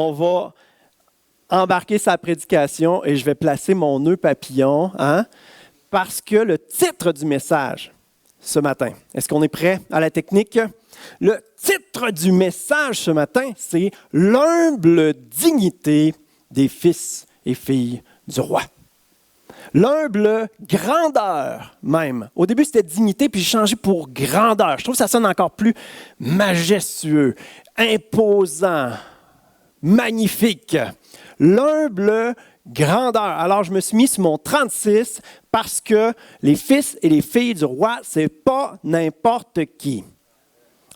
on va embarquer sa prédication et je vais placer mon nœud papillon, parce que le titre du message ce matin, est-ce qu'on est prêt à la technique? Le titre du message ce matin, c'est « L'humble dignité des fils et filles du roi ». L'humble grandeur même. Au début, c'était dignité, puis j'ai changé pour grandeur. Je trouve que ça sonne encore plus majestueux, imposant, magnifique. L'humble grandeur. Alors, je me suis mis sur mon 36 parce que les fils et les filles du roi, c'est pas n'importe qui.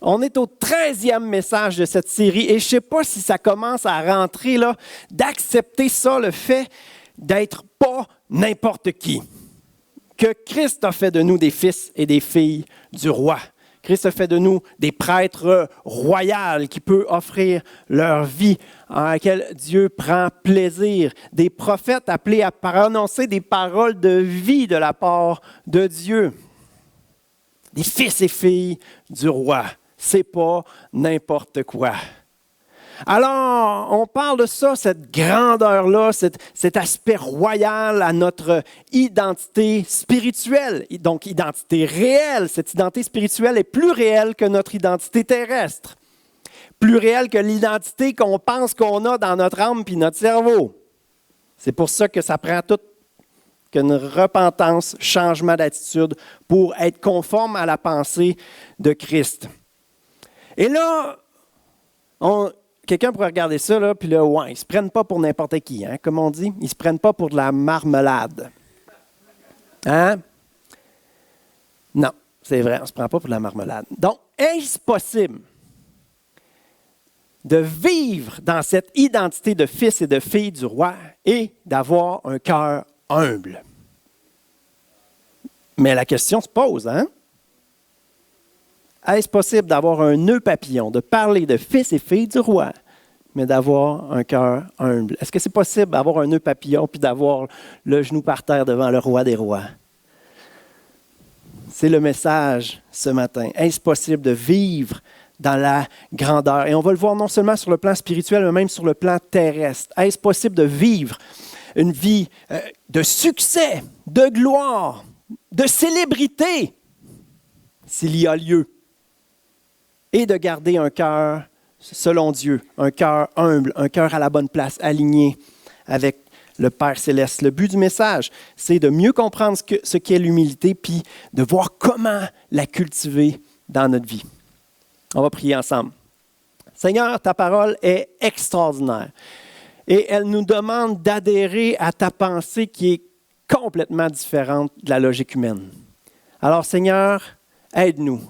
On est au 13e message de cette série et je ne sais pas si ça commence à rentrer, là, d'accepter ça, le fait d'être pas n'importe qui. Que Christ a fait de nous des fils et des filles du roi. Christ a fait de nous des prêtres royaux qui peuvent offrir leur vie, en laquelle Dieu prend plaisir. Des prophètes appelés à prononcer des paroles de vie de la part de Dieu. Des fils et filles du roi. C'est pas n'importe quoi. Alors, on parle de ça, cette grandeur-là, cet aspect royal à notre identité spirituelle, donc identité réelle. Cette identité spirituelle est plus réelle que notre identité terrestre, plus réelle que l'identité qu'on pense qu'on a dans notre âme puis notre cerveau. C'est pour ça que ça prend toute une repentance, changement d'attitude pour être conforme à la pensée de Christ. Et là, quelqu'un pourrait regarder ça, là, puis là, ouais, ils ne se prennent pas pour n'importe qui, comme on dit. Ils ne se prennent pas pour de la marmelade. Non, c'est vrai, on ne se prend pas pour de la marmelade. Donc, est-ce possible de vivre dans cette identité de fils et de fille du roi et d'avoir un cœur humble? Mais la question se pose, Est-ce possible d'avoir un nœud papillon, de parler de fils et filles du roi, mais d'avoir un cœur humble? Est-ce que c'est possible d'avoir un nœud papillon puis d'avoir le genou par terre devant le roi des rois? C'est le message ce matin. Est-ce possible de vivre dans la grandeur? Et on va le voir non seulement sur le plan spirituel, mais même sur le plan terrestre. Est-ce possible de vivre une vie de succès, de gloire, de célébrité, s'il y a lieu? Et de garder un cœur selon Dieu, un cœur humble, un cœur à la bonne place, aligné avec le Père Céleste. Le but du message, c'est de mieux comprendre ce qu'est l'humilité, puis de voir comment la cultiver dans notre vie. On va prier ensemble. Seigneur, ta parole est extraordinaire et elle nous demande d'adhérer à ta pensée qui est complètement différente de la logique humaine. Alors Seigneur, aide-nous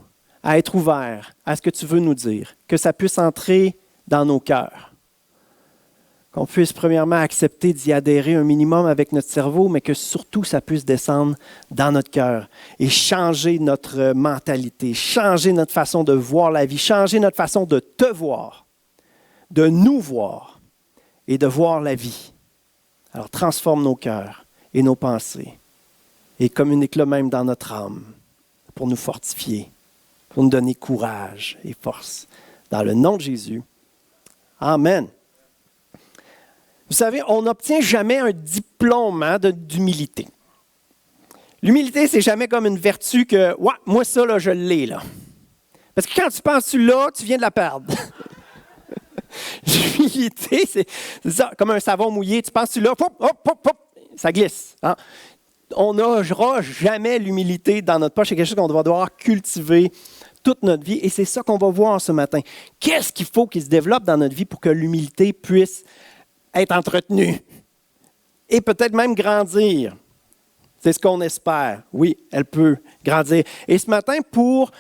à être ouverts à ce que tu veux nous dire, que ça puisse entrer dans nos cœurs, qu'on puisse premièrement accepter d'y adhérer un minimum avec notre cerveau, mais que surtout ça puisse descendre dans notre cœur et changer notre mentalité, changer notre façon de voir la vie, changer notre façon de te voir, de nous voir et de voir la vie. Alors transforme nos cœurs et nos pensées et communique-le même dans notre âme pour nous fortifier, pour nous donner courage et force. Dans le nom de Jésus, Amen. Vous savez, on n'obtient jamais un diplôme d'humilité. L'humilité, c'est jamais comme une vertu que, ouais, moi ça, là, je l'ai, là. Parce que quand tu penses tu l'as, tu viens de la perdre. L'humilité, c'est ça, comme un savon mouillé. Tu penses tu l'as, hop, hop, hop, hop, ça glisse. On n'aura jamais l'humilité dans notre poche. C'est quelque chose qu'on va devoir cultiver toute notre vie. Et c'est ça qu'on va voir ce matin. Qu'est-ce qu'il faut qu'il se développe dans notre vie pour que l'humilité puisse être entretenue et peut-être même grandir? C'est ce qu'on espère. Oui, elle peut grandir. Et ce matin, pour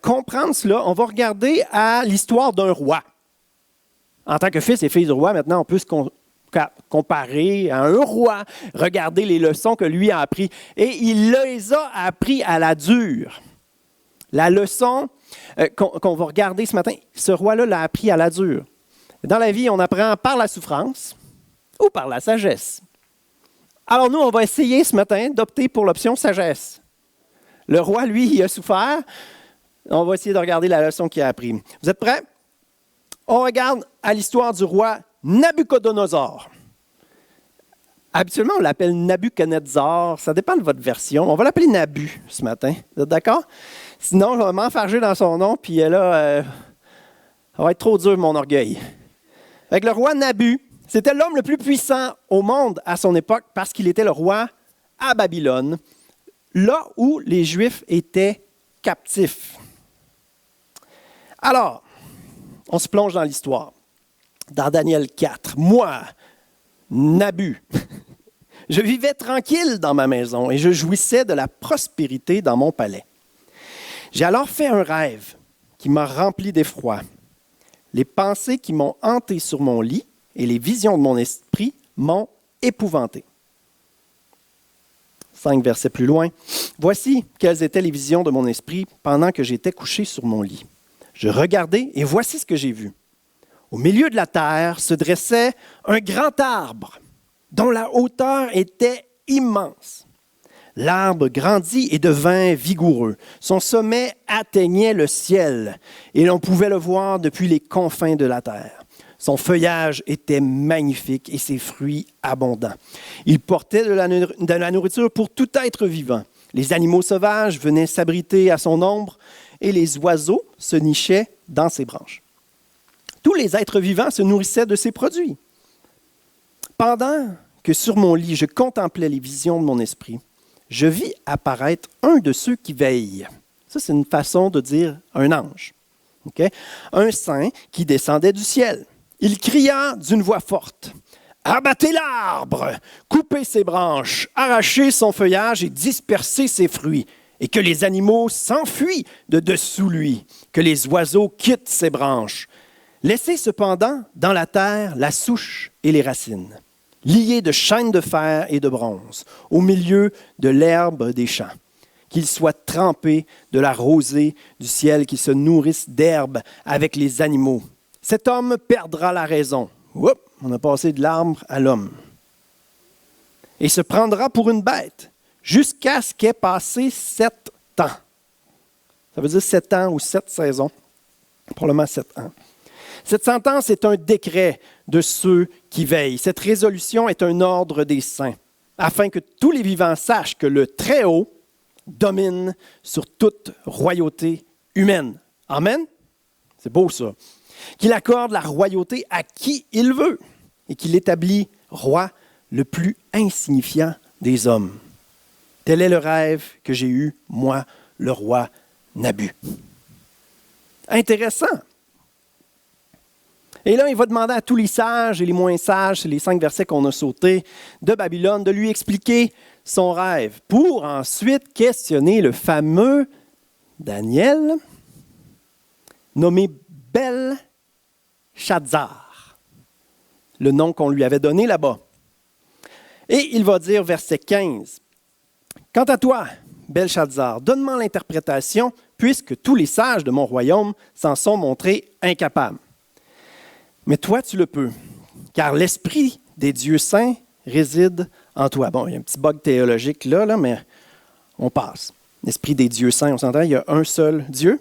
comprendre cela, on va regarder à l'histoire d'un roi. En tant que fils et fille du roi, maintenant, on peut se comparer à un roi, regarder les leçons que lui a apprises. Et il les a appris à la dure. La leçon qu'on va regarder ce matin, ce roi-là l'a appris à la dure. Dans la vie, on apprend par la souffrance ou par la sagesse. Alors nous, on va essayer ce matin d'opter pour l'option sagesse. Le roi, lui, il a souffert. On va essayer de regarder la leçon qu'il a apprise. Vous êtes prêts? On regarde à l'histoire du roi Nabucodonosor. Habituellement, on l'appelle Nabuchodonosor. Ça dépend de votre version. On va l'appeler Nabu ce matin. Vous êtes d'accord? Sinon, je vais m'enfarger dans son nom, puis là, ça va être trop dur, mon orgueil. Avec le roi Nabu, c'était l'homme le plus puissant au monde à son époque parce qu'il était le roi à Babylone, là où les Juifs étaient captifs. Alors, on se plonge dans l'histoire. Dans Daniel 4, moi, Nabu, je vivais tranquille dans ma maison et je jouissais de la prospérité dans mon palais. J'ai alors fait un rêve qui m'a rempli d'effroi. Les pensées qui m'ont hanté sur mon lit et les visions de mon esprit m'ont épouvanté. 5 versets plus loin. Voici quelles étaient les visions de mon esprit pendant que j'étais couché sur mon lit. Je regardais et voici ce que j'ai vu. Au milieu de la terre se dressait un grand arbre dont la hauteur était immense. L'arbre grandit et devint vigoureux. Son sommet atteignait le ciel et l'on pouvait le voir depuis les confins de la terre. Son feuillage était magnifique et ses fruits abondants. Il portait de la nourriture pour tout être vivant. Les animaux sauvages venaient s'abriter à son ombre et les oiseaux se nichaient dans ses branches. Tous les êtres vivants se nourrissaient de ses produits. Pendant que sur mon lit je contemplais les visions de mon esprit, je vis apparaître un de ceux qui veillent. Ça, c'est une façon de dire un ange. Okay? Un saint qui descendait du ciel. Il cria d'une voix forte, « Abattez l'arbre, coupez ses branches, arrachez son feuillage et dispersez ses fruits, et que les animaux s'enfuient de dessous lui, que les oiseaux quittent ses branches. Laissez cependant dans la terre la souche et les racines, liés de chaînes de fer et de bronze, au milieu de l'herbe des champs. Qu'ils soient trempés de la rosée du ciel, qu'ils se nourrissent d'herbe avec les animaux. Cet homme perdra la raison. Oups, on a passé de l'arbre à l'homme. Et se prendra pour une bête, jusqu'à ce qu'ait passé 7 ans. Ça veut dire 7 ans ou 7 saisons. Probablement 7 ans. Cette sentence est un décret de ceux qui veillent. Cette résolution est un ordre des saints, afin que tous les vivants sachent que le Très-Haut domine sur toute royauté humaine. Amen? C'est beau ça. Qu'il accorde la royauté à qui il veut et qu'il établit roi le plus insignifiant des hommes. Tel est le rêve que j'ai eu, moi, le roi Nabu. Intéressant. Et là, il va demander à tous les sages et les moins sages, c'est les 5 versets qu'on a sautés, de Babylone, de lui expliquer son rêve, pour ensuite questionner le fameux Daniel, nommé Belshazzar, le nom qu'on lui avait donné là-bas. Et il va dire, verset 15, « Quant à toi, Belshazzar, donne-moi l'interprétation, puisque tous les sages de mon royaume s'en sont montrés incapables. Mais toi, tu le peux, car l'esprit des dieux saints réside en toi. » Bon, il y a un petit bug théologique là, mais on passe. L'esprit des dieux saints, on s'entend, il y a un seul Dieu?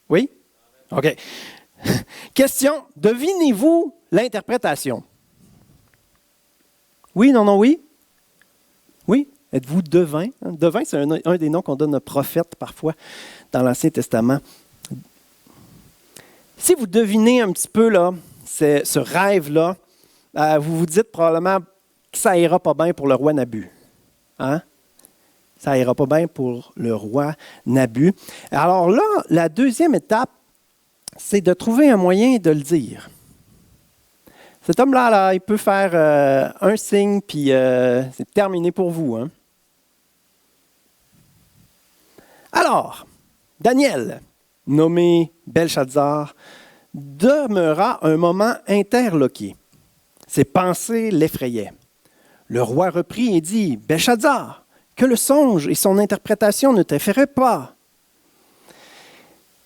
Oui? OK. Question, devinez-vous l'interprétation? Oui, non, non, oui? Oui? Êtes-vous devin? Devin, c'est un des noms qu'on donne aux prophètes parfois dans l'Ancien Testament. Si vous devinez un petit peu là, ce rêve-là, vous vous dites probablement que ça ira pas bien pour le roi Nabu. Hein? Ça ira pas bien pour le roi Nabu. Alors là, la deuxième étape, c'est de trouver un moyen de le dire. Cet homme-là, là, il peut faire un signe, puis c'est terminé pour vous. Hein? Alors, Daniel, nommé Belshazzar, demeura un moment interloqué. Ses pensées l'effrayaient. Le roi reprit et dit, « Belshazzar, que le songe et son interprétation ne t'effraient pas. »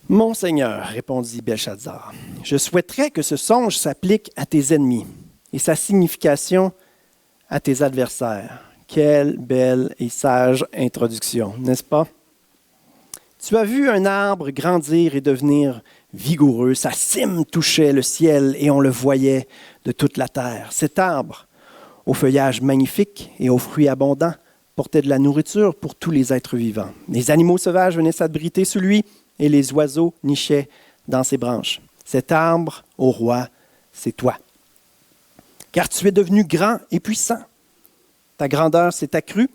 « Mon Seigneur, répondit Belshazzar, je souhaiterais que ce songe s'applique à tes ennemis et sa signification à tes adversaires. » Quelle belle et sage introduction, n'est-ce pas? Tu as vu un arbre grandir et devenir vigoureux. Sa cime touchait le ciel et on le voyait de toute la terre. Cet arbre, au feuillage magnifique et aux fruits abondants, portait de la nourriture pour tous les êtres vivants. Les animaux sauvages venaient s'abriter sous lui et les oiseaux nichaient dans ses branches. Cet arbre, ô roi, c'est toi. Car tu es devenu grand et puissant. Ta grandeur s'est accrue,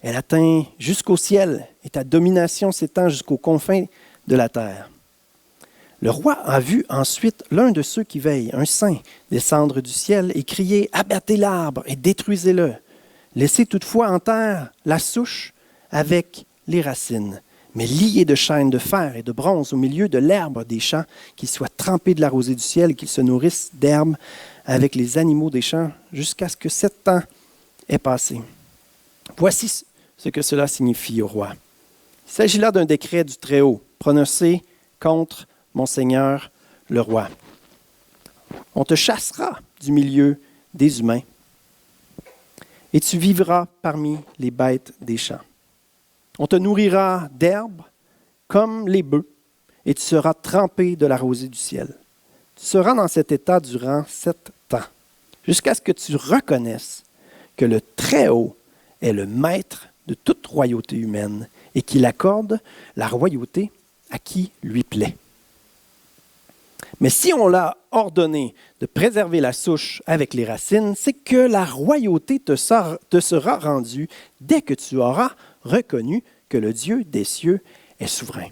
elle atteint jusqu'au ciel et ta domination s'étend jusqu'aux confins de la terre. Le roi a vu ensuite l'un de ceux qui veillent, un saint, descendre du ciel et crier « Abattez l'arbre et détruisez-le. Laissez toutefois en terre la souche avec les racines, mais liez de chaînes de fer et de bronze au milieu de l'herbe des champs, qu'il soit trempé de la rosée du ciel et qu'il se nourrisse d'herbe avec les animaux des champs jusqu'à ce que 7 ans aient passé. Voici ce que cela signifie au roi. Il s'agit là d'un décret du Très-Haut, prononcé contre mon Seigneur le roi. On te chassera du milieu des humains et tu vivras parmi les bêtes des champs. On te nourrira d'herbe comme les bœufs et tu seras trempé de la rosée du ciel. Tu seras dans cet état durant 7 ans, jusqu'à ce que tu reconnaisses que le Très-Haut est le maître de toute royauté humaine et qu'il accorde la royauté à qui lui plaît. Mais si on l'a ordonné de préserver la souche avec les racines, c'est que la royauté te sera rendue dès que tu auras reconnu que le Dieu des cieux est souverain.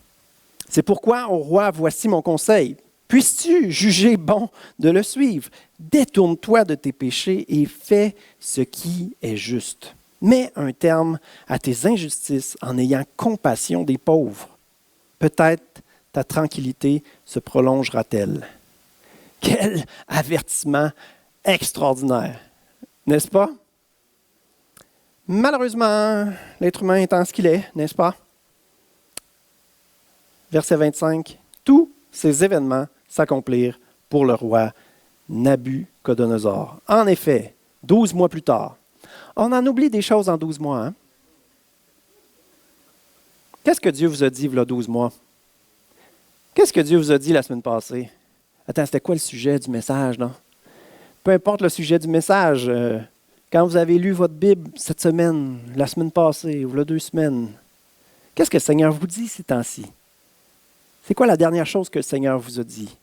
C'est pourquoi, ô roi, voici mon conseil. Puisses-tu juger bon de le suivre? Détourne-toi de tes péchés et fais ce qui est juste. Mets un terme à tes injustices en ayant compassion des pauvres. Peut-être ta tranquillité se prolongera-t-elle. Quel avertissement extraordinaire, n'est-ce pas? Malheureusement, l'être humain étant ce qu'il est, n'est-ce pas? Verset 25, tous ces événements s'accomplirent pour le roi Nabuchodonosor. En effet, 12 mois plus tard, on en oublie des choses en 12 mois. Hein? Qu'est-ce que Dieu vous a dit, il y a 12 mois? Qu'est-ce que Dieu vous a dit la semaine passée? Attends, c'était quoi le sujet du message, non? Peu importe le sujet du message, quand vous avez lu votre Bible cette semaine, la semaine passée, ou il y a 2 semaines, qu'est-ce que le Seigneur vous dit ces temps-ci? C'est quoi la dernière chose que le Seigneur vous a dit?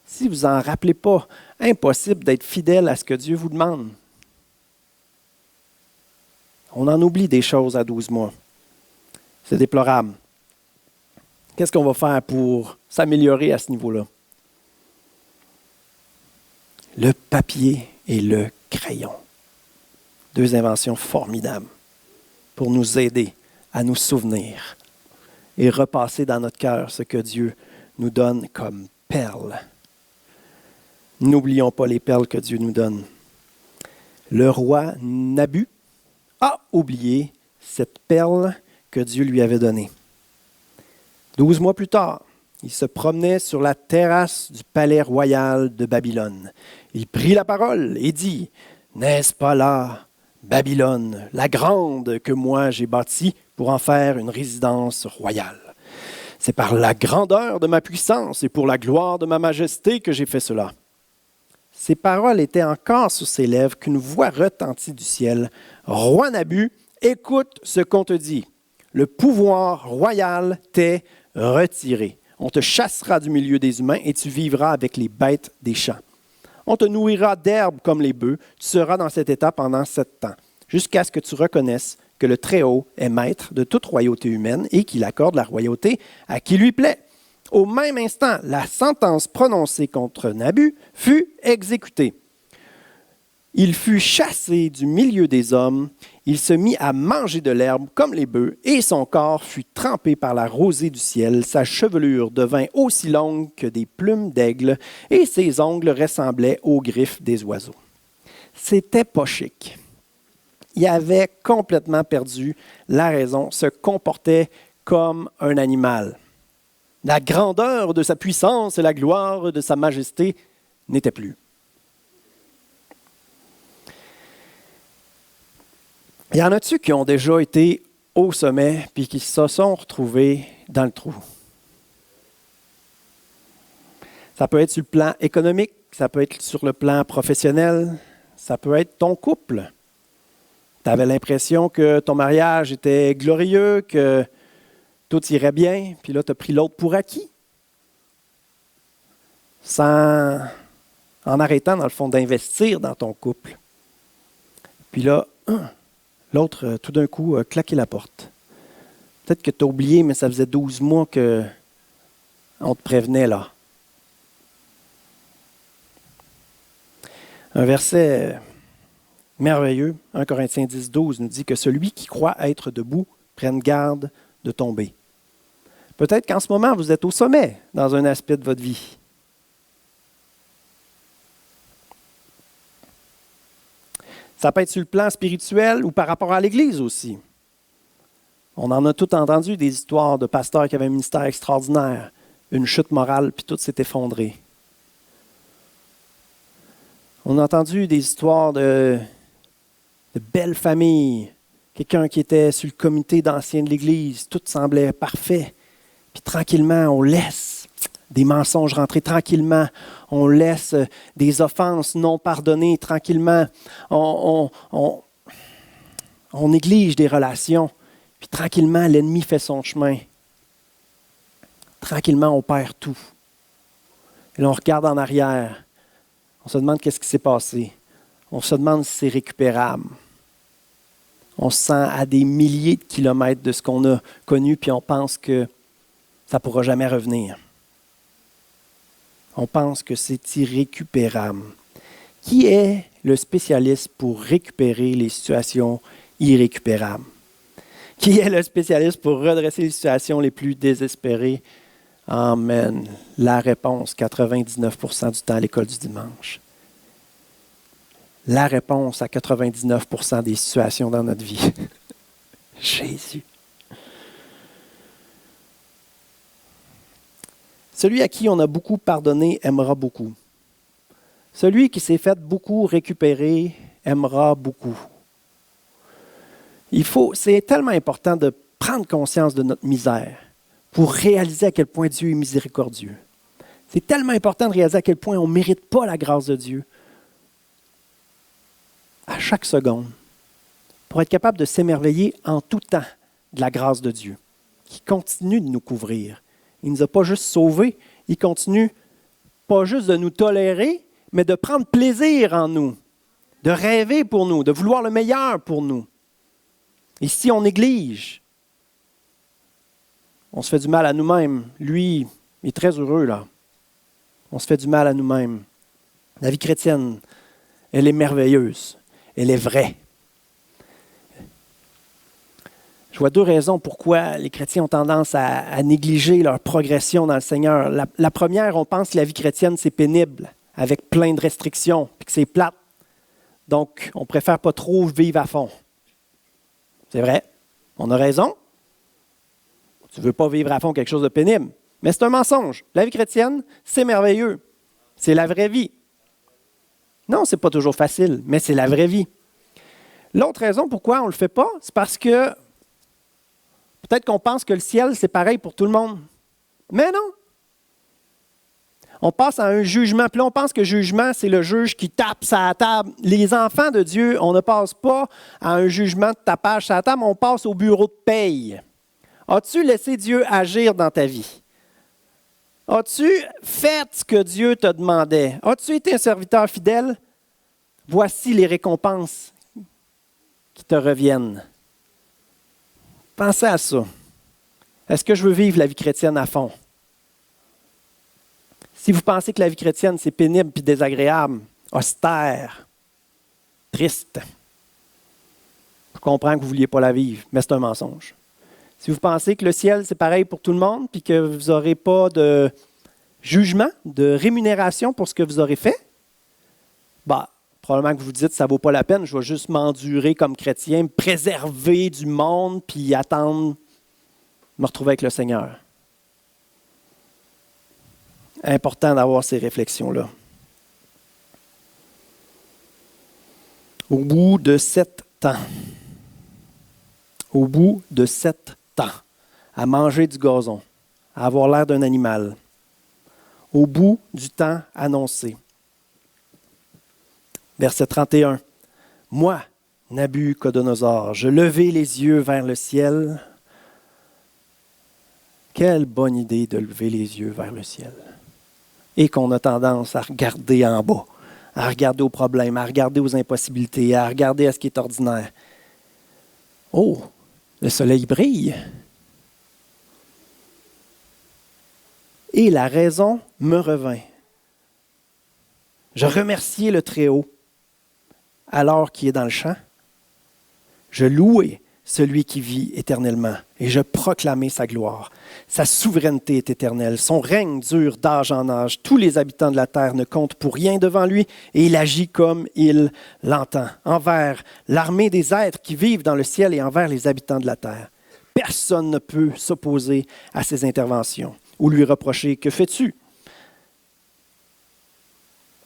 Si vous n'en rappelez pas, impossible d'être fidèle à ce que Dieu vous demande. On en oublie des choses à 12 mois. C'est déplorable. Qu'est-ce qu'on va faire pour s'améliorer à ce niveau-là? Le papier et le crayon. 2 inventions formidables pour nous aider à nous souvenir et repasser dans notre cœur ce que Dieu nous donne comme perles. N'oublions pas les perles que Dieu nous donne. Le roi Nabu a oublié cette perle que Dieu lui avait donnée. 12 mois plus tard, il se promenait sur la terrasse du palais royal de Babylone. Il prit la parole et dit, « N'est-ce pas là, Babylone, la grande que moi j'ai bâtie pour en faire une résidence royale? C'est par la grandeur de ma puissance et pour la gloire de ma majesté que j'ai fait cela. » Ces paroles étaient encore sur ses lèvres qu'une voix retentit du ciel. « Roi Nabu, écoute ce qu'on te dit. Le pouvoir royal t'est retiré. On te chassera du milieu des humains et tu vivras avec les bêtes des champs. On te nourrira d'herbe comme les bœufs. Tu seras dans cet état pendant 7 ans, jusqu'à ce que tu reconnaisses que le Très-Haut est maître de toute royauté humaine et qu'il accorde la royauté à qui lui plaît. » Au même instant, la sentence prononcée contre Nabu fut exécutée. Il fut chassé du milieu des hommes, il se mit à manger de l'herbe comme les bœufs, et son corps fut trempé par la rosée du ciel. Sa chevelure devint aussi longue que des plumes d'aigle, et ses ongles ressemblaient aux griffes des oiseaux. C'était pas chic. Il avait complètement perdu la raison, se comportait comme un animal. La grandeur de sa puissance et la gloire de sa majesté n'étaient plus. Il y en a-tu qui ont déjà été au sommet puis qui se sont retrouvés dans le trou? Ça peut être sur le plan économique, ça peut être sur le plan professionnel, ça peut être ton couple. Tu avais l'impression que ton mariage était glorieux, que tout irait bien, puis là, tu as pris l'autre pour acquis. En arrêtant, dans le fond, d'investir dans ton couple. Puis là, l'autre, tout d'un coup, a claqué la porte. Peut-être que tu as oublié, mais ça faisait 12 mois qu'on te prévenait là. Un verset merveilleux, 1 Corinthiens 10, 12, nous dit que celui qui croit être debout prenne garde de tomber. Peut-être qu'en ce moment, vous êtes au sommet dans un aspect de votre vie. Ça peut être sur le plan spirituel ou par rapport à l'Église aussi. On en a tout entendu des histoires de pasteurs qui avaient un ministère extraordinaire, une chute morale, puis tout s'est effondré. On a entendu des histoires de belles familles, quelqu'un qui était sur le comité d'anciens de l'Église, tout semblait parfait. Puis tranquillement, on laisse des mensonges rentrer tranquillement. On laisse des offenses non pardonnées tranquillement. On néglige des relations. Puis tranquillement, l'ennemi fait son chemin. Tranquillement, on perd tout. Et là, on regarde en arrière. On se demande qu'est-ce qui s'est passé. On se demande si c'est récupérable. On se sent à des milliers de kilomètres de ce qu'on a connu, puis on pense que ça ne pourra jamais revenir. On pense que c'est irrécupérable. Qui est le spécialiste pour récupérer les situations irrécupérables? Qui est le spécialiste pour redresser les situations les plus désespérées? Amen. La réponse, 99% du temps à l'école du dimanche. La réponse à 99% des situations dans notre vie. Jésus. Celui à qui on a beaucoup pardonné aimera beaucoup. Celui qui s'est fait beaucoup récupérer aimera beaucoup. C'est tellement important de prendre conscience de notre misère pour réaliser à quel point Dieu est miséricordieux. C'est tellement important de réaliser à quel point on ne mérite pas la grâce de Dieu. À chaque seconde, pour être capable de s'émerveiller en tout temps de la grâce de Dieu, qui continue de nous couvrir. Il ne nous a pas juste sauvés, il continue pas juste de nous tolérer, mais de prendre plaisir en nous, de rêver pour nous, de vouloir le meilleur pour nous. Et si on néglige, on se fait du mal à nous-mêmes. Lui, il est très heureux là. On se fait du mal à nous-mêmes. La vie chrétienne, elle est merveilleuse. Elle est vraie. Je vois deux raisons pourquoi les chrétiens ont tendance à négliger leur progression dans le Seigneur. La première, on pense que la vie chrétienne, c'est pénible, avec plein de restrictions, puis que c'est plate. Donc, on préfère pas trop vivre à fond. C'est vrai, on a raison. Tu ne veux pas vivre à fond quelque chose de pénible. Mais c'est un mensonge. La vie chrétienne, c'est merveilleux. C'est la vraie vie. Non, ce n'est pas toujours facile, mais c'est la vraie vie. L'autre raison pourquoi on ne le fait pas, c'est parce que peut-être qu'on pense que le ciel, c'est pareil pour tout le monde. Mais non. On passe à un jugement. Puis là, on pense que le jugement, c'est le juge qui tape sa table. Les enfants de Dieu, on ne passe pas à un jugement de tapage sa table, on passe au bureau de paye. As-tu laissé Dieu agir dans ta vie? As-tu fait ce que Dieu te demandait? As-tu été un serviteur fidèle? Voici les récompenses qui te reviennent. Pensez à ça. Est-ce que je veux vivre la vie chrétienne à fond? Si vous pensez que la vie chrétienne, c'est pénible puis désagréable, austère, triste, je comprends que vous ne vouliez pas la vivre, mais c'est un mensonge. Si vous pensez que le ciel, c'est pareil pour tout le monde, puis que vous n'aurez pas de jugement, de rémunération pour ce que vous aurez fait, probablement que vous dites, ça ne vaut pas la peine, je vais juste m'endurer comme chrétien, me préserver du monde, puis attendre de me retrouver avec le Seigneur. Important d'avoir ces réflexions-là. Au bout de 7 ans, à manger du gazon, à avoir l'air d'un animal, au bout du temps annoncé. Verset 31. Moi, Nabuchodonosor, je levai les yeux vers le ciel. Quelle bonne idée de lever les yeux vers le ciel. Et qu'on a tendance à regarder en bas, à regarder aux problèmes, à regarder aux impossibilités, à regarder à ce qui est ordinaire. Oh, le soleil brille. Et la raison me revint. Je remerciai le Très-Haut alors qu'il est dans le champ. Je louai celui qui vit éternellement et je proclamai sa gloire. Sa souveraineté est éternelle. Son règne dure d'âge en âge. Tous les habitants de la terre ne comptent pour rien devant lui et il agit comme il l'entend. Envers l'armée des êtres qui vivent dans le ciel et envers les habitants de la terre. Personne ne peut s'opposer à ses interventions ou lui reprocher « Que fais-tu »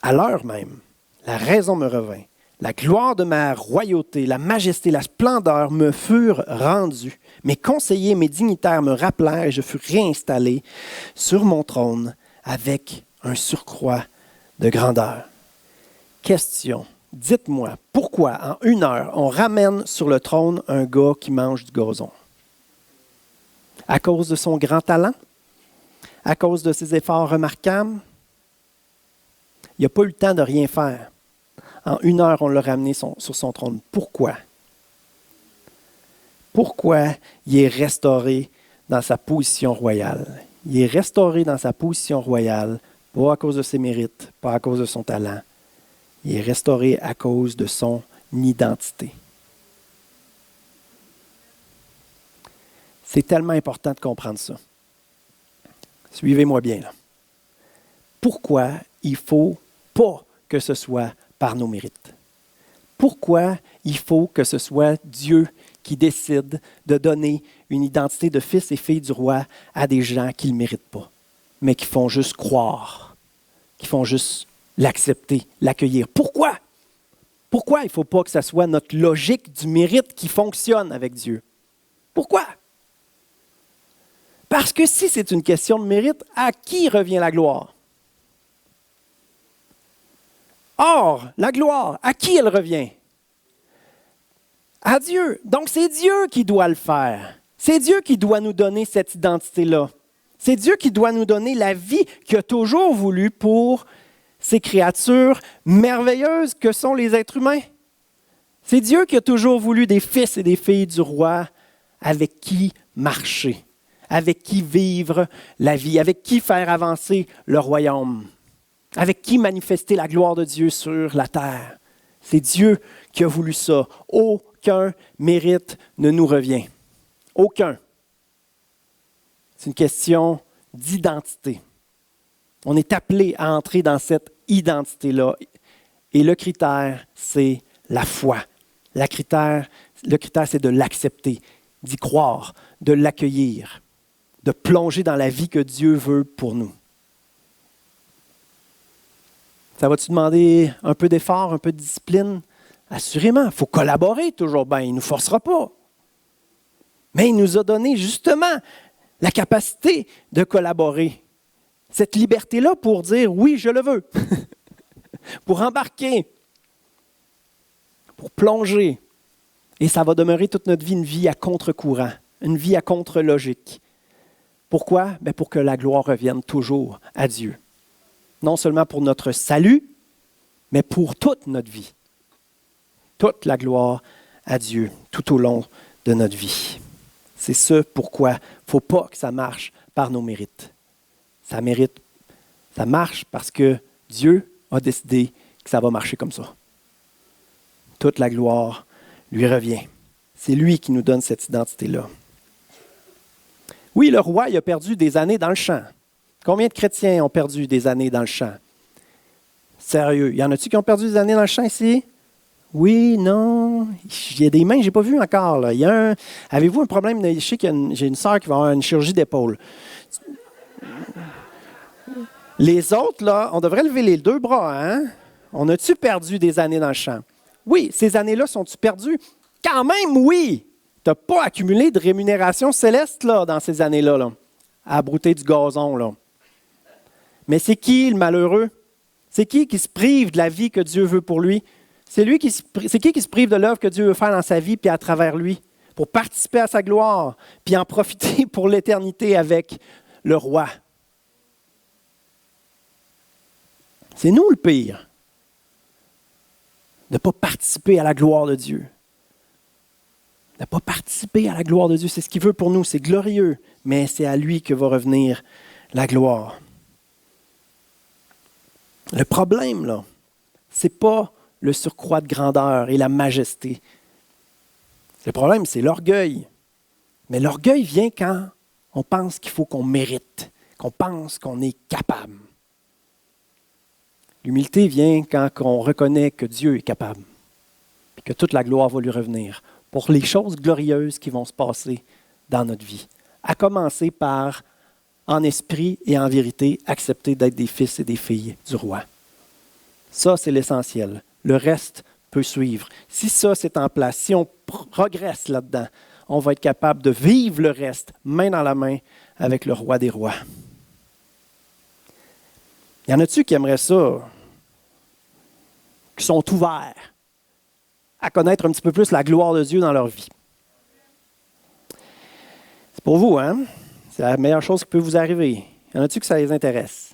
À l'heure même, la raison me revint. La gloire de ma royauté, la majesté, la splendeur me furent rendues. Mes conseillers, mes dignitaires me rappelèrent et je fus réinstallé sur mon trône avec un surcroît de grandeur. Question, dites-moi, pourquoi en 1 heure on ramène sur le trône un gars qui mange du gazon? À cause de son grand talent? À cause de ses efforts remarquables? Il n'a pas eu le temps de rien faire. En 1 heure, on l'a ramené sur son trône. Pourquoi? Pourquoi il est restauré dans sa position royale? Il est restauré dans sa position royale, pas à cause de ses mérites, pas à cause de son talent. Il est restauré à cause de son identité. C'est tellement important de comprendre ça. Suivez-moi bien là. Pourquoi il ne faut pas que ce soit par nos mérites? Pourquoi il faut que ce soit Dieu qui décide de donner une identité de fils et fille du roi à des gens qui ne le méritent pas, mais qui font juste croire, qui font juste l'accepter, l'accueillir? Pourquoi? Pourquoi il ne faut pas que ce soit notre logique du mérite qui fonctionne avec Dieu? Pourquoi? Parce que si c'est une question de mérite, à qui revient la gloire? Or, la gloire, à qui elle revient? À Dieu. Donc, c'est Dieu qui doit le faire. C'est Dieu qui doit nous donner cette identité-là. C'est Dieu qui doit nous donner la vie qu'il a toujours voulu pour ces créatures merveilleuses que sont les êtres humains. C'est Dieu qui a toujours voulu des fils et des filles du roi avec qui marcher, avec qui vivre la vie, avec qui faire avancer le royaume, avec qui manifester la gloire de Dieu sur la terre. C'est Dieu qui a voulu ça. Aucun mérite ne nous revient. Aucun. C'est une question d'identité. On est appelé à entrer dans cette identité-là. Et le critère, c'est la foi. Le critère, c'est de l'accepter, d'y croire, de l'accueillir, de plonger dans la vie que Dieu veut pour nous. Ça va-tu demander un peu d'effort, un peu de discipline? Assurément, il faut collaborer toujours bien, il ne nous forcera pas. Mais il nous a donné justement la capacité de collaborer. Cette liberté-là pour dire oui, je le veux. Pour embarquer, pour plonger. Et ça va demeurer toute notre vie une vie à contre-courant, une vie à contre-logique. Pourquoi? Bien pour que la gloire revienne toujours à Dieu. Non seulement pour notre salut, mais pour toute notre vie. Toute la gloire à Dieu tout au long de notre vie. C'est ce pourquoi il ne faut pas que ça marche par nos mérites. Ça marche parce que Dieu a décidé que ça va marcher comme ça. Toute la gloire lui revient. C'est lui qui nous donne cette identité-là. Oui, le roi, il a perdu des années dans le champ. Combien de chrétiens ont perdu des années dans le champ? Sérieux, y en a-tu qui ont perdu des années dans le champ ici? Oui, non. Il y a des mains que je n'ai pas vues encore. Là. Avez-vous un problème? Je sais que j'ai une sœur qui va avoir une chirurgie d'épaule. Les autres, là, on devrait lever les 2 bras. Hein? On a-tu perdu des années dans le champ? Oui, ces années-là, sont-tu perdues? Quand même, oui. Tu n'as pas accumulé de rémunération céleste là, dans ces années-là, là, à brouter du gazon. Là. Mais c'est qui le malheureux? C'est qui se prive de la vie que Dieu veut pour lui? C'est qui qui se prive de l'œuvre que Dieu veut faire dans sa vie puis à travers lui, pour participer à sa gloire, puis en profiter pour l'éternité avec le roi? C'est nous le pire, de ne pas participer à la gloire de Dieu. De ne pas participer à la gloire de Dieu, c'est ce qu'il veut pour nous, c'est glorieux, mais c'est à lui que va revenir la gloire. Le problème, là, ce n'est pas le surcroît de grandeur et la majesté. Le problème, c'est l'orgueil. Mais l'orgueil vient quand on pense qu'il faut qu'on mérite, qu'on pense qu'on est capable. L'humilité vient quand on reconnaît que Dieu est capable et que toute la gloire va lui revenir pour les choses glorieuses qui vont se passer dans notre vie. À commencer par, en esprit et en vérité, accepter d'être des fils et des filles du roi. Ça, c'est l'essentiel. Le reste peut suivre. Si ça, c'est en place, si on progresse là-dedans, on va être capable de vivre le reste, main dans la main, avec le roi des rois. Y en a-tu qui aimeraient ça, qui sont ouverts à connaître un petit peu plus la gloire de Dieu dans leur vie? C'est pour vous, hein? C'est la meilleure chose qui peut vous arriver. Y en a-tu que ça les intéresse?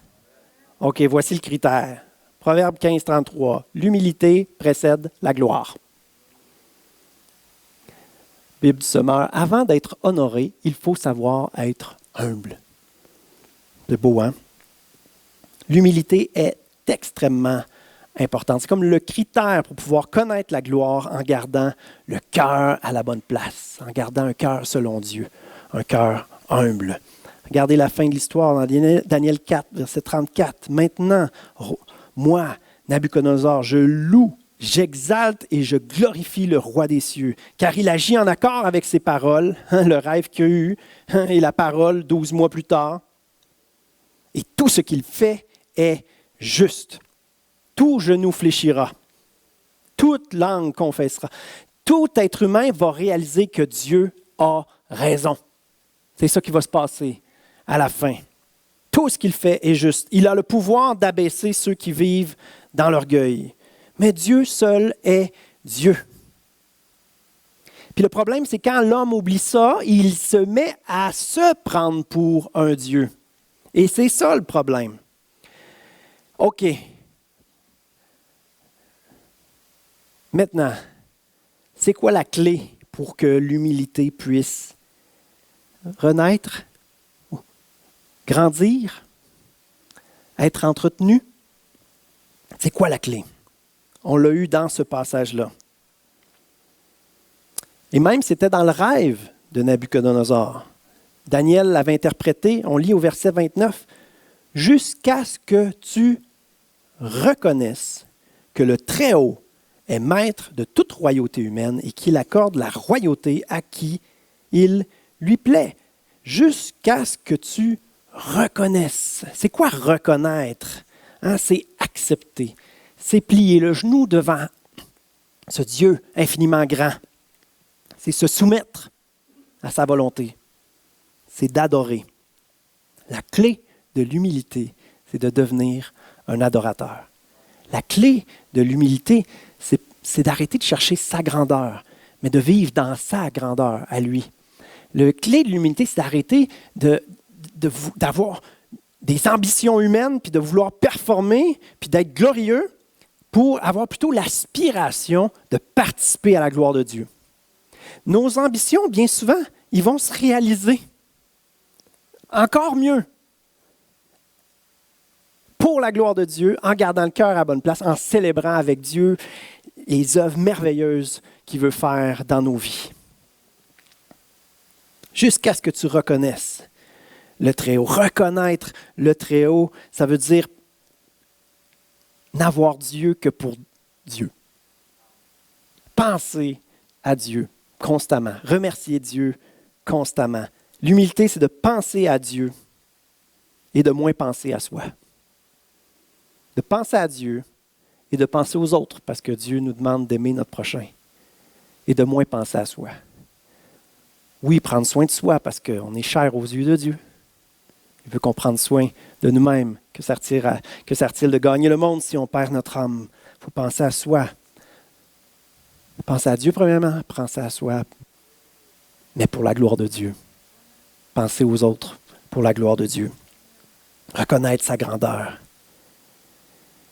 OK, voici le critère. Proverbe 15, 33. L'humilité précède la gloire. Bible du Semeur. Avant d'être honoré, il faut savoir être humble. C'est beau, hein? L'humilité est extrêmement importante. C'est comme le critère pour pouvoir connaître la gloire en gardant le cœur à la bonne place, en gardant un cœur selon Dieu, un cœur humble. Regardez la fin de l'histoire dans Daniel 4, verset 34. Maintenant, moi, Nabuchodonosor, je loue, j'exalte et je glorifie le roi des cieux, car il agit en accord avec ses paroles, le rêve qu'il a eu, et la parole 12 mois plus tard. Et tout ce qu'il fait est juste. Tout genou fléchira, toute langue confessera. Tout être humain va réaliser que Dieu a raison. C'est ça qui va se passer à la fin. Tout ce qu'il fait est juste. Il a le pouvoir d'abaisser ceux qui vivent dans l'orgueil. Mais Dieu seul est Dieu. Puis le problème, c'est quand l'homme oublie ça, il se met à se prendre pour un Dieu. Et c'est ça le problème. OK. Maintenant, c'est quoi la clé pour que l'humilité puisse renaître, grandir, être entretenue? C'est quoi la clé? On l'a eu dans ce passage-là. Et même, c'était dans le rêve de Nabuchodonosor. Daniel l'avait interprété, on lit au verset 29, « Jusqu'à ce que tu reconnaisses que le Très-Haut est maître de toute royauté humaine et qu'il accorde la royauté à qui il lui plaît. » Jusqu'à ce que tu reconnaisses. C'est quoi reconnaître? Hein? C'est accepter. C'est plier le genou devant ce Dieu infiniment grand. C'est se soumettre à sa volonté. C'est d'adorer. La clé de l'humilité, c'est de devenir un adorateur. La clé de l'humilité, c'est d'arrêter de chercher sa grandeur, mais de vivre dans sa grandeur à lui. La clé de l'humilité, c'est d'arrêter d'avoir des ambitions humaines, puis de vouloir performer, puis d'être glorieux, pour avoir plutôt l'aspiration de participer à la gloire de Dieu. Nos ambitions, bien souvent, ils vont se réaliser. Encore mieux. Pour la gloire de Dieu, en gardant le cœur à la bonne place, en célébrant avec Dieu les œuvres merveilleuses qu'il veut faire dans nos vies. Jusqu'à ce que tu reconnaisses le Très-Haut. Reconnaître le Très-Haut, ça veut dire n'avoir Dieu que pour Dieu. Penser à Dieu constamment. Remercier Dieu constamment. L'humilité, c'est de penser à Dieu et de moins penser à soi. De penser à Dieu et de penser aux autres, parce que Dieu nous demande d'aimer notre prochain, et de moins penser à soi. Oui, prendre soin de soi, parce qu'on est cher aux yeux de Dieu. Il veut qu'on prenne soin de nous-mêmes. Que sert-il de gagner le monde si on perd notre âme? Il faut penser à soi. Penser à Dieu premièrement, penser à soi, mais pour la gloire de Dieu. Penser aux autres pour la gloire de Dieu. Reconnaître sa grandeur.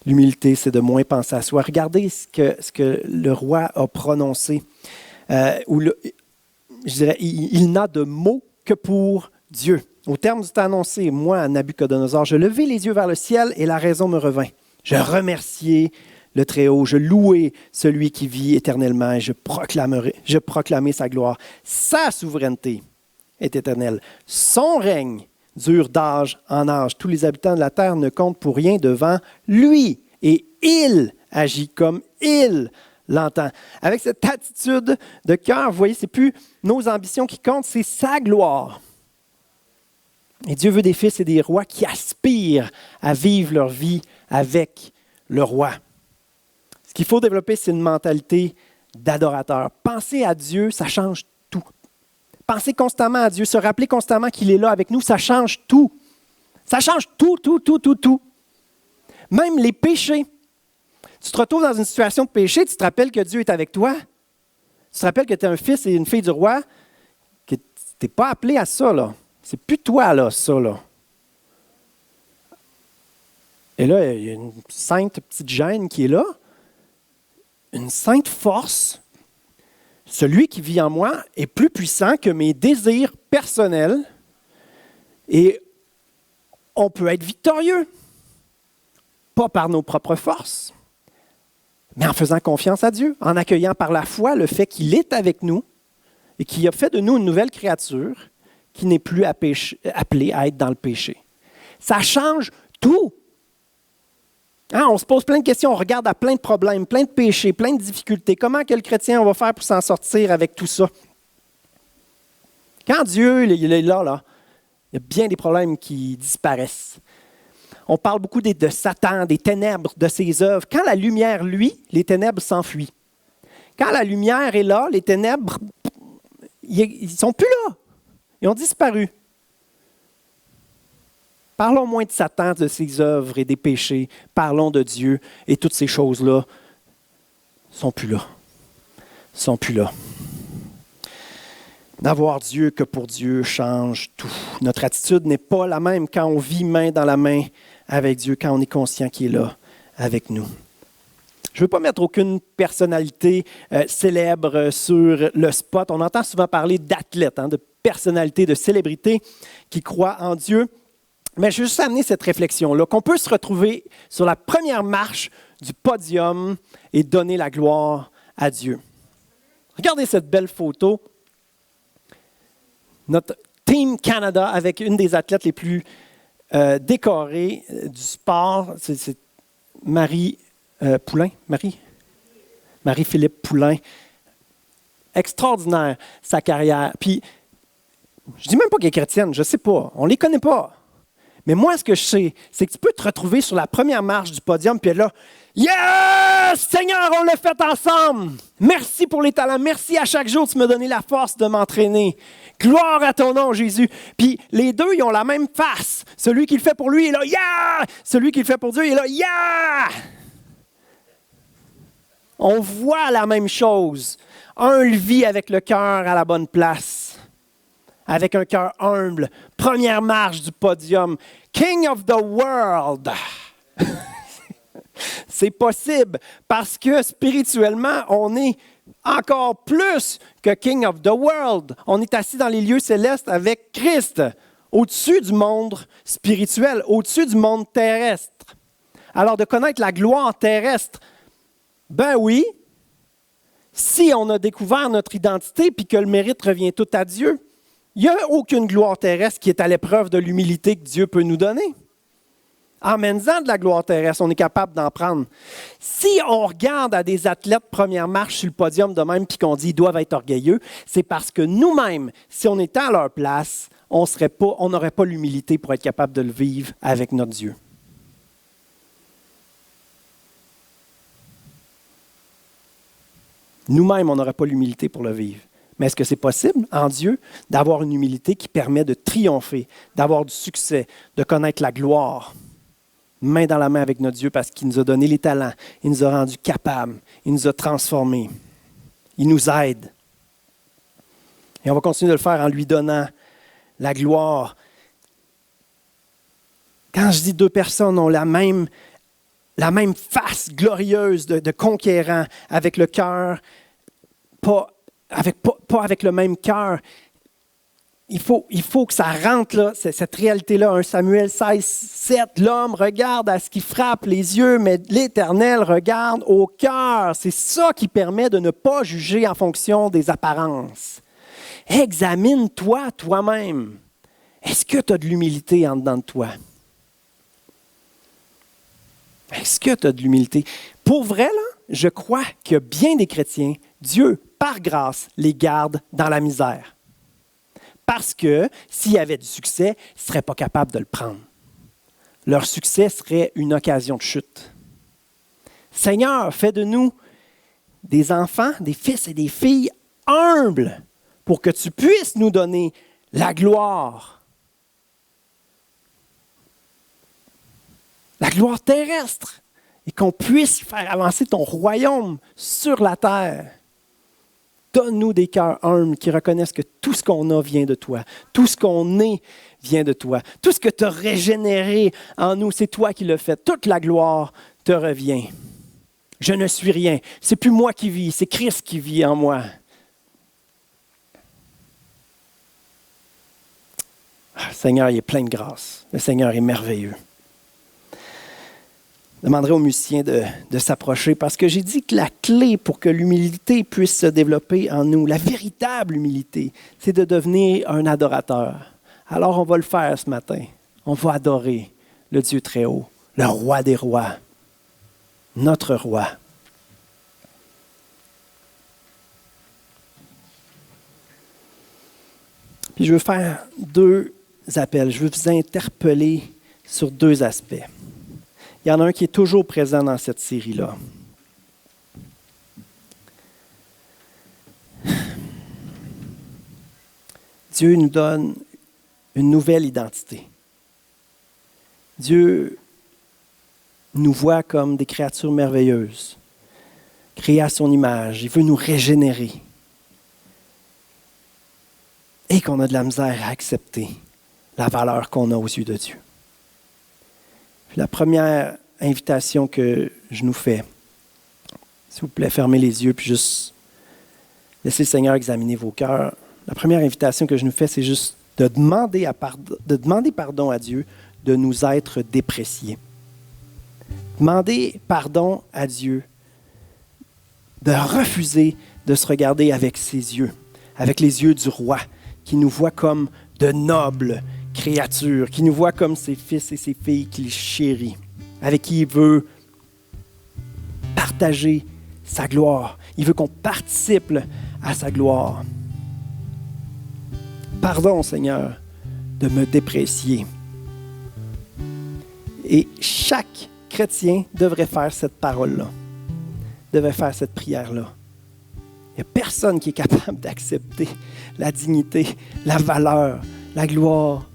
L'humilité, c'est de moins penser à soi. Regardez ce que le roi a prononcé. Je dirais, il n'a de mots que pour Dieu. Au terme du temps annoncé, moi, Nabuchodonosor, je levai les yeux vers le ciel et la raison me revint. Je remerciai le Très-Haut, je louai celui qui vit éternellement et je proclamai sa gloire. Sa souveraineté est éternelle. Son règne dure d'âge en âge. Tous les habitants de la terre ne comptent pour rien devant lui. Et il agit comme il l'entend. Avec cette attitude de cœur, vous voyez, ce n'est plus nos ambitions qui comptent, c'est sa gloire. Et Dieu veut des fils et des rois qui aspirent à vivre leur vie avec le roi. Ce qu'il faut développer, c'est une mentalité d'adorateur. Penser à Dieu, ça change tout. Penser constamment à Dieu, se rappeler constamment qu'il est là avec nous, ça change tout. Ça change tout, tout, tout, tout, tout. Même les péchés. Tu te retrouves dans une situation de péché, tu te rappelles que Dieu est avec toi. Tu te rappelles que tu es un fils et une fille du roi, que tu n'es pas appelé à ça, là. C'est plus toi, là, ça, là. Et là, il y a une sainte petite gêne qui est là. Une sainte force. Celui qui vit en moi est plus puissant que mes désirs personnels. Et on peut être victorieux. Pas par nos propres forces, mais en faisant confiance à Dieu, en accueillant par la foi le fait qu'il est avec nous et qu'il a fait de nous une nouvelle créature qui n'est plus appelée à être dans le péché. Ça change tout. Hein, on se pose plein de questions, on regarde à plein de problèmes, plein de péchés, plein de difficultés. Comment que le chrétien va faire pour s'en sortir avec tout ça? Quand Dieu il est là, il y a bien des problèmes qui disparaissent. On parle beaucoup de Satan, des ténèbres, de ses œuvres. Quand la lumière, lui, les ténèbres s'enfuient. Quand la lumière est là, les ténèbres, ils ne sont plus là. Ils ont disparu. Parlons moins de Satan, de ses œuvres et des péchés. Parlons de Dieu et toutes ces choses-là ne sont plus là. Sont plus là. N'avoir Dieu que pour Dieu change tout. Notre attitude n'est pas la même quand on vit main dans la main avec Dieu, quand on est conscient qu'il est là avec nous. Je ne veux pas mettre aucune personnalité célèbre sur le spot. On entend souvent parler d'athlètes, de personnalités, de célébrités qui croient en Dieu. Mais je veux juste amener cette réflexion-là, qu'on peut se retrouver sur la première marche du podium et donner la gloire à Dieu. Regardez cette belle photo. Notre Team Canada avec une des athlètes les plus décorées du sport, c'est Marie Poulain. Marie-Philippe Poulain. Extraordinaire, sa carrière. Puis, je ne dis même pas qu'elle est chrétienne, je ne sais pas. On ne les connaît pas. Mais moi, ce que je sais, c'est que tu peux te retrouver sur la première marche du podium, puis là, yes! Seigneur, on l'a fait ensemble! Merci pour les talents. Merci à chaque jour, tu m'as donné la force de m'entraîner. Gloire à ton nom, Jésus. Puis les deux, ils ont la même face. Celui qui le fait pour lui est là, yeah! Celui qui le fait pour Dieu est là, yeah! On voit la même chose. Un le vit avec le cœur à la bonne place. Avec un cœur humble. Première marche du podium. King of the world. C'est possible parce que spirituellement, on est encore plus que King of the world. On est assis dans les lieux célestes avec Christ, au-dessus du monde spirituel, au-dessus du monde terrestre. Alors de connaître la gloire terrestre, ben oui, si on a découvert notre identité puis que le mérite revient tout à Dieu, il n'y a aucune gloire terrestre qui est à l'épreuve de l'humilité que Dieu peut nous donner. Emmène-en de la gloire terrestre, on est capable d'en prendre. Si on regarde à des athlètes première marche sur le podium de même puis qu'on dit qu'ils doivent être orgueilleux, c'est parce que nous-mêmes, si on était à leur place, on n'aurait pas l'humilité pour être capable de le vivre avec notre Dieu. Nous-mêmes, on n'aurait pas l'humilité pour le vivre. Mais est-ce que c'est possible en Dieu d'avoir une humilité qui permet de triompher, d'avoir du succès, de connaître la gloire, main dans la main avec notre Dieu parce qu'il nous a donné les talents, il nous a rendus capables, il nous a transformés, il nous aide. Et on va continuer de le faire en lui donnant la gloire. Quand je dis deux personnes ont la même face glorieuse de conquérant, avec le cœur, pas avec le même cœur, il faut que ça rentre, là, cette réalité-là. 1 Samuel 16, 7, l'homme regarde à ce qui frappe les yeux, mais l'Éternel regarde au cœur. C'est ça qui permet de ne pas juger en fonction des apparences. Examine-toi toi-même. Est-ce que tu as de l'humilité en dedans de toi? Est-ce que tu as de l'humilité? Pour vrai, là, je crois qu'il y a bien des chrétiens, Dieu, par grâce, les garde dans la misère. Parce que s'il y avait du succès, ils ne seraient pas capables de le prendre. Leur succès serait une occasion de chute. Seigneur, fais de nous des enfants, des fils et des filles humbles pour que tu puisses nous donner la gloire. La gloire terrestre. Et qu'on puisse faire avancer ton royaume sur la terre. Donne-nous des cœurs humbles qui reconnaissent que tout ce qu'on a vient de toi. Tout ce qu'on est vient de toi. Tout ce que tu as régénéré en nous, c'est toi qui l'as fait. Toute la gloire te revient. Je ne suis rien. C'est plus moi qui vis, c'est Christ qui vit en moi. Le Seigneur, il est plein de grâce. Le Seigneur est merveilleux. Je demanderai aux musiciens de s'approcher parce que j'ai dit que la clé pour que l'humilité puisse se développer en nous, la véritable humilité, c'est de devenir un adorateur. Alors on va le faire ce matin. On va adorer le Dieu très haut, le roi des rois, notre roi. Puis je veux faire deux appels. Je veux vous interpeller sur deux aspects. Il y en a un qui est toujours présent dans cette série-là. Dieu nous donne une nouvelle identité. Dieu nous voit comme des créatures merveilleuses, créées à son image. Il veut nous régénérer. Et qu'on a de la misère à accepter la valeur qu'on a aux yeux de Dieu. Puis la première invitation que je nous fais, s'il vous plaît, fermez les yeux puis juste laissez le Seigneur examiner vos cœurs. La première invitation que je nous fais, c'est juste de demander pardon à Dieu de nous être dépréciés. Demander pardon à Dieu de refuser de se regarder avec ses yeux, avec les yeux du roi, qui nous voit comme de nobles créatures, qui nous voit comme ses fils et ses filles qu'il chérit, avec qui il veut partager sa gloire. Il veut qu'on participe à sa gloire. Pardon, Seigneur, de me déprécier. Et chaque chrétien devrait faire cette parole-là, devrait faire cette prière-là. Il n'y a personne qui est capable d'accepter la dignité, la valeur, la gloire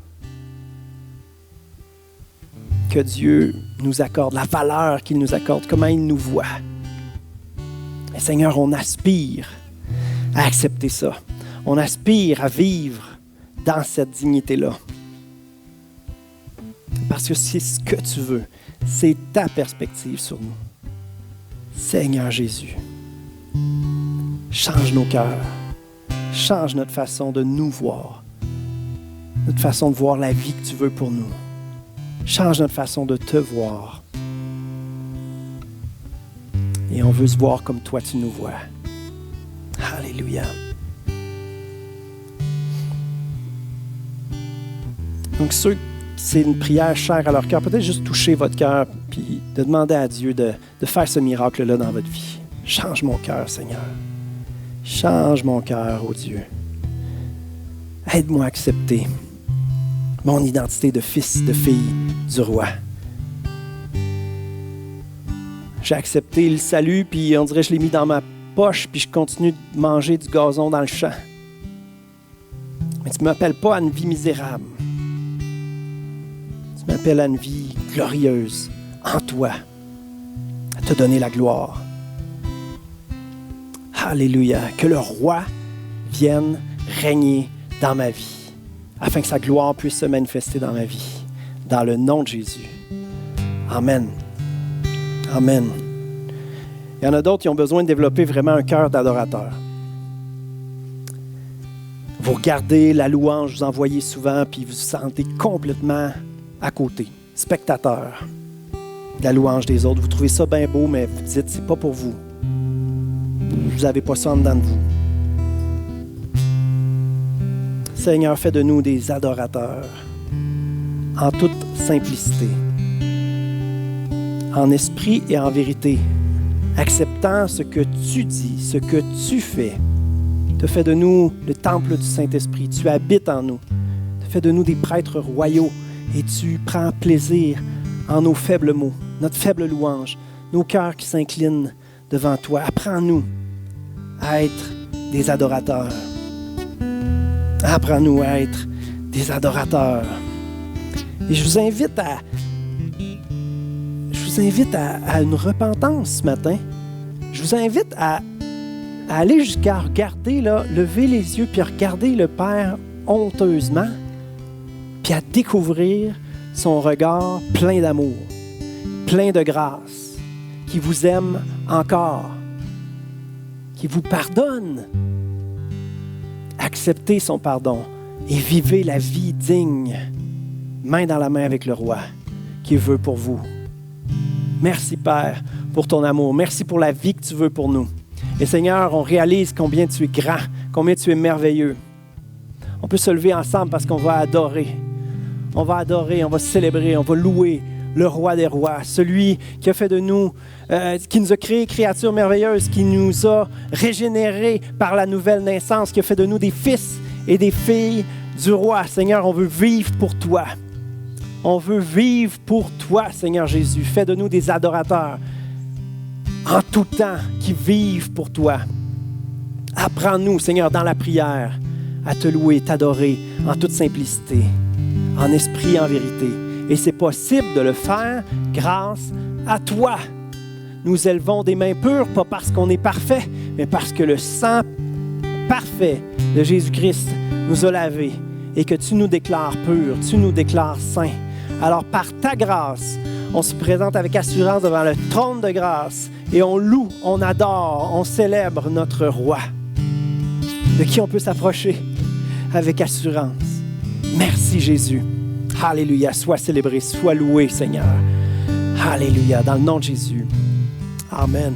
que Dieu nous accorde, la valeur qu'il nous accorde, comment il nous voit. Et Seigneur, on aspire à accepter ça. On aspire à vivre dans cette dignité-là. Parce que c'est ce que tu veux. C'est ta perspective sur nous. Seigneur Jésus, change nos cœurs. Change notre façon de nous voir. Notre façon de voir la vie que tu veux pour nous. Change notre façon de te voir. Et on veut se voir comme toi tu nous vois. Alléluia. Donc ceux, c'est une prière chère à leur cœur, peut-être juste toucher votre cœur puis de demander à Dieu de faire ce miracle-là dans votre vie. Change mon cœur, Seigneur. Change mon cœur, ô Dieu. Aide-moi à accepter mon identité de fils, de fille du roi. J'ai accepté le salut, puis on dirait que je l'ai mis dans ma poche, puis je continue de manger du gazon dans le champ. Mais tu ne m'appelles pas à une vie misérable. Tu m'appelles à une vie glorieuse en toi, à te donner la gloire. Alléluia. Que le roi vienne régner dans ma vie, afin que sa gloire puisse se manifester dans ma vie. Dans le nom de Jésus. Amen. Amen. Il y en a d'autres qui ont besoin de développer vraiment un cœur d'adorateur. Vous regardez la louange, vous en voyez souvent, puis vous vous sentez complètement à côté, spectateur de la louange des autres. Vous trouvez ça bien beau, mais vous dites, c'est pas pour vous. Vous n'avez pas ça en dedans de vous. Seigneur, fais de nous des adorateurs en toute simplicité, en esprit et en vérité, acceptant ce que tu dis, ce que tu fais. Tu fais de nous le temple du Saint-Esprit. Tu habites en nous. Tu fais de nous des prêtres royaux et tu prends plaisir en nos faibles mots, notre faible louange, nos cœurs qui s'inclinent devant toi. Apprends-nous à être des adorateurs. Apprends-nous à être des adorateurs. Et je vous invite à une repentance ce matin. Je vous invite à aller jusqu'à regarder, là, lever les yeux puis regarder le Père honteusement, puis à découvrir son regard plein d'amour, plein de grâce, qui vous aime encore, qui vous pardonne. Acceptez son pardon et vivez la vie digne, main dans la main avec le roi, qui veut pour vous. Merci, Père, pour ton amour. Merci pour la vie que tu veux pour nous. Et Seigneur, on réalise combien tu es grand, combien tu es merveilleux. On peut se lever ensemble parce qu'on va adorer. On va adorer, on va célébrer, on va louer le roi des rois, celui qui a fait de nous, qui nous a créé créatures merveilleuses, qui nous a régénérés par la nouvelle naissance, qui a fait de nous des fils et des filles du roi. Seigneur, on veut vivre pour toi. On veut vivre pour toi, Seigneur Jésus. Fais de nous des adorateurs en tout temps qui vivent pour toi. Apprends-nous, Seigneur, dans la prière, à te louer, t'adorer en toute simplicité, en esprit et en vérité. Et c'est possible de le faire grâce à toi. Nous élevons des mains pures, pas parce qu'on est parfait, mais parce que le sang parfait de Jésus-Christ nous a lavés et que tu nous déclares purs, tu nous déclares saints. Alors, par ta grâce, on se présente avec assurance devant le trône de grâce et on loue, on adore, on célèbre notre roi, de qui on peut s'approcher avec assurance. Merci, Jésus. Alléluia. Sois célébré, sois loué, Seigneur. Alléluia. Dans le nom de Jésus. Amen.